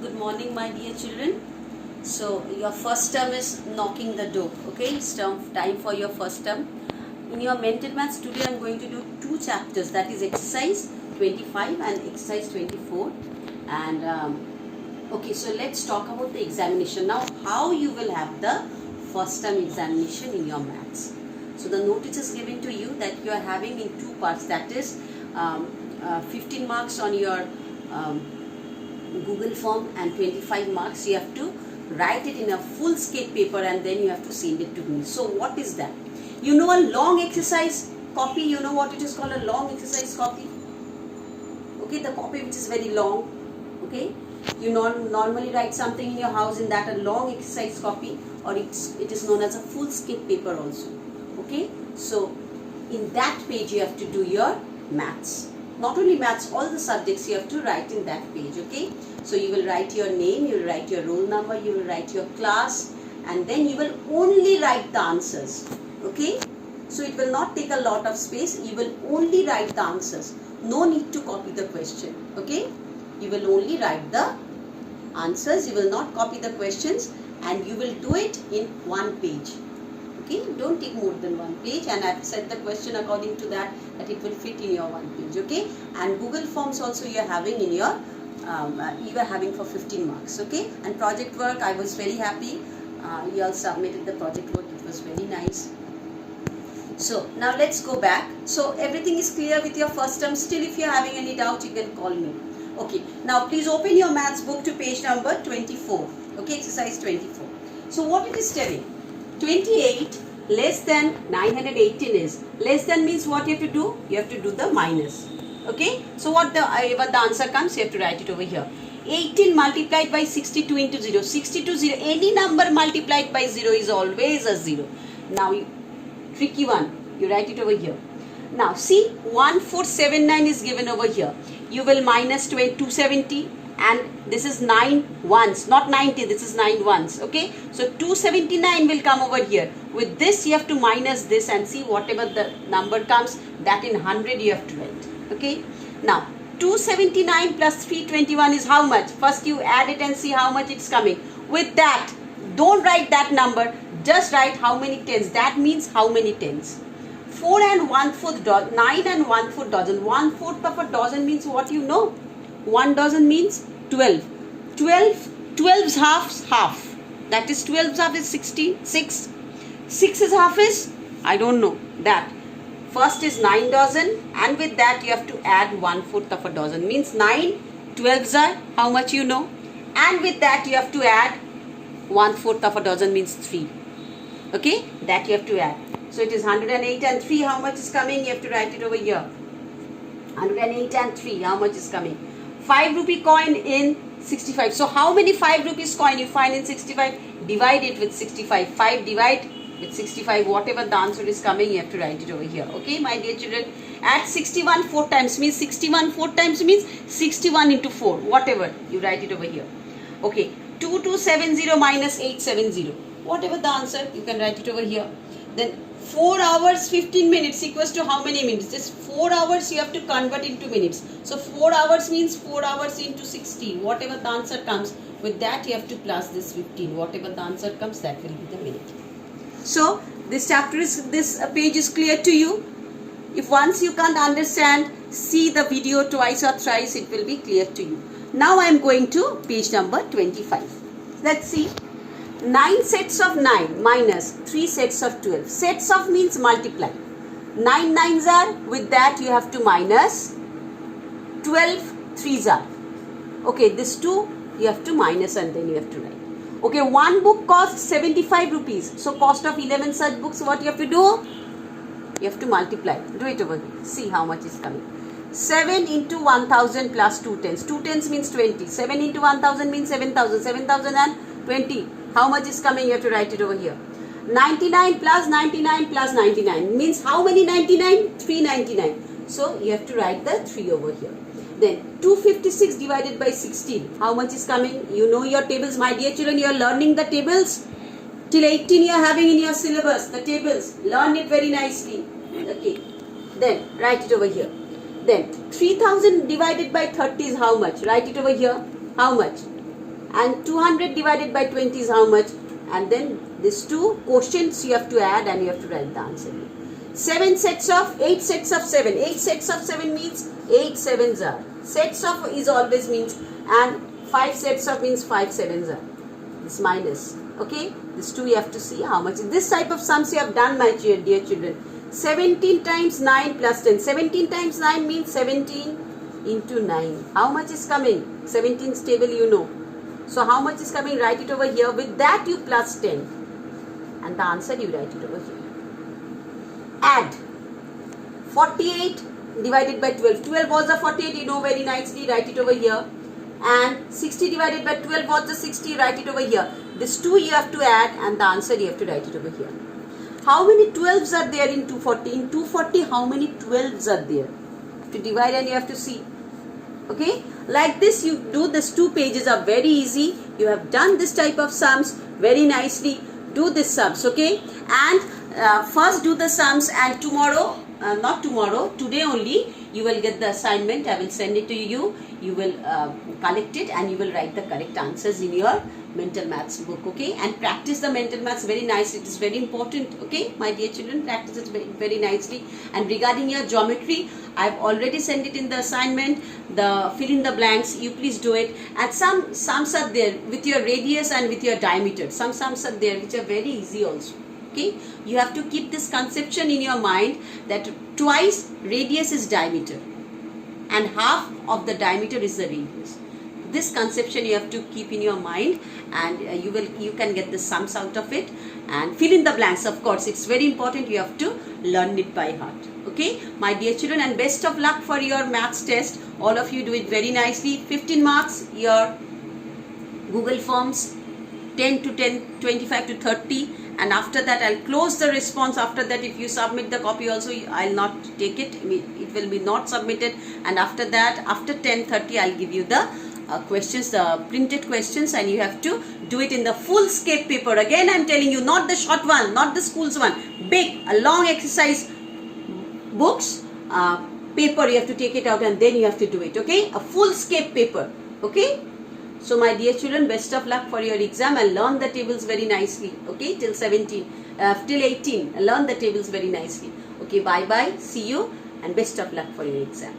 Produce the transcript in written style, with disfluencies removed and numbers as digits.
Good morning, my dear children. So, your first term is knocking the door. Okay, it's time for your first term. In your mental maths, today I am going to do two chapters, that is exercise 25 and exercise 24. And okay, so let's talk about the examination. Now, how you will have the first term examination in your maths. So, the notice is given to you that you are having in two parts, that is 15 marks on your Google form and 25 marks. You have to write it in a full scale paper and then you have to send it to me. So what is that? You know a long exercise copy, you know what it is called, a long exercise copy? Okay, the copy which is very long. Okay, you normally write something in your house in that, a long exercise copy, or it is known as a full scale paper also. Okay, so in that page you have to do your maths. Not only maths, all the subjects you have to write in that page. Okay, so you will write your name, you will write your roll number, you will write your class, and then you will only write the answers. Okay, so it will not take a lot of space, you will only write the answers. No need to copy the question. Okay, you will only write the answers, you will not copy the questions, and you will do it in one page. Okay, don't take more than one page, and I've set the question according to that it will fit in your one page. Okay, and Google Forms also you are having in your you are having for 15 marks. Okay, and project work, I was very happy. You all submitted the project work, it was very nice. So now let's go back. So everything is clear with your first term. Still, if you are having any doubt, you can call me. Okay, now please open your maths book to page number 24. Okay, exercise 24. So what it is telling? 28 less than 918 is. Less than means what you have to do? You have to do the minus. Okay, so what the answer comes, you have to write it over here. 18 multiplied by 62 into 0. 62 0. Any number multiplied by 0 is always a 0. Now tricky one, you write it over here. Now see, 1479 is given over here. You will minus 270. And this is 9 ones, not 90, this is 9 ones. Okay, so 279 will come over here. With this you have to minus this and see whatever the number comes, that in 100 you have to write. Okay, now 279 plus 321 is how much? First you add it and see how much it's coming. With that, don't write that number, just write how many tens. That means how many tens. 4 and 1/4 dozen, 9 and 1/4 dozen. 1/4 of a dozen means what you know? 1 dozen means 12. 12's half. That is 12's half is 66. 6 is half is, I don't know that. First is 9 dozen, and with that you have to add 1/4 of a dozen. Means 9, 12's are how much you know. And with that you have to add 1/4 of a dozen means 3. Okay, that you have to add. So it is 108 and 3, how much is coming? You have to write it over here. 108 and 3, how much is coming? 5 rupee coin in 65. So how many 5 rupees coin you find in 65? Divide it with 65. 5 divide with 65. Whatever the answer is coming, you have to write it over here. Okay, my dear children. Add 61 4 times means 61 4 times means 61 into 4. Whatever, you write it over here. Okay, 2270 minus 870. Whatever the answer, you can write it over here. Then 4 hours 15 minutes equals to how many minutes? This 4 hours you have to convert into minutes. So 4 hours means 4 hours into 60. Whatever the answer comes, with that you have to plus this 15. Whatever the answer comes, that will be the minute. So this page is clear to you. If once you can't understand, see the video twice or thrice, it will be clear to you. Now I am going to page number 25. Let's see. 9 sets of 9 minus 3 sets of 12. Sets of means multiply. 9 9s are, with that you have to minus 12 3s are. Okay, this 2 you have to minus and then you have to write. Okay, one book costs 75 rupees. So cost of 11 such books, what you have to do? You have to multiply. Do it over here. See how much is coming. 7 into 1000 plus 2 tens. 2 tens means 20. 7 into 1000 means 7000. 7000 and 20. How much is coming? You have to write it over here. 99 plus 99 plus 99 means how many 99? 399. So you have to write the 3 over here. Then 256 divided by 16. How much is coming? You know your tables, my dear children. You are learning the tables. Till 18 you are having in your syllabus the tables. Learn it very nicely. Okay. Then write it over here. Then 3000 divided by 30 is how much? Write it over here. How much? And 200 divided by 20 is how much? And then these two quotients you have to add and you have to write the answer. 8 sets of 7. 8 sets of 7 means 8 sevens are. Sets of is always means, and 5 sets of means 5 sevens are. This minus. Okay? This two you have to see how much. This type of sums you have done, my dear children. 17 times 9 plus 10. 17 times 9 means 17 into 9. How much is coming? 17's table you know. So how much is coming? Write it over here. With that you plus 10. And the answer you write it over here. Add 48 divided by 12. 12 was the 48, you know very nicely. Write it over here. And 60 divided by 12 was the 60. Write it over here. This 2 you have to add and the answer you have to write it over here. How many 12s are there in 240? In 240, how many 12s are there? To divide and you have to see. Okay? Like this you do. These 2 pages are very easy. You have done this type of sums very nicely. Do this sums. Okay? And first do the sums, and tomorrow, not tomorrow, today only you will get the assignment. I will send it to you. You will collect it and you will write the correct answers in your mental maths book. Okay? And practice the mental maths very nicely. It is very important. Okay? My dear children, practice it very, very nicely. And regarding your geometry, I have already sent it in the assignment. The fill in the blanks, you please do it. And some sums are there with your radius and with your diameter. Some sums are there which are very easy also. Okay? You have to keep this conception in your mind that twice radius is diameter and half of the diameter is the radius. This conception you have to keep in your mind, and you can get the sums out of it. And fill in the blanks, of course, it's very important. You have to learn it by heart. Okay, my dear children, and best of luck for your maths test. All of you do it very nicely. 15 marks your Google Forms, 10 to 10, 25 to 30, and after that I'll close the response. After that, if you submit the copy also, I'll not take it. It will be not submitted. And after that, after 10:30, I'll give you the questions, the printed questions, and you have to do it in the full scape paper. Again, I'm telling you, not the short one, not the school's one. Big, a long exercise books, paper, you have to take it out and then you have to do it. Okay, a full scape paper. Okay. So my dear children, best of luck for your exam, and learn the tables very nicely. Okay, till 18, learn the tables very nicely. Okay, bye bye, see you, and best of luck for your exam.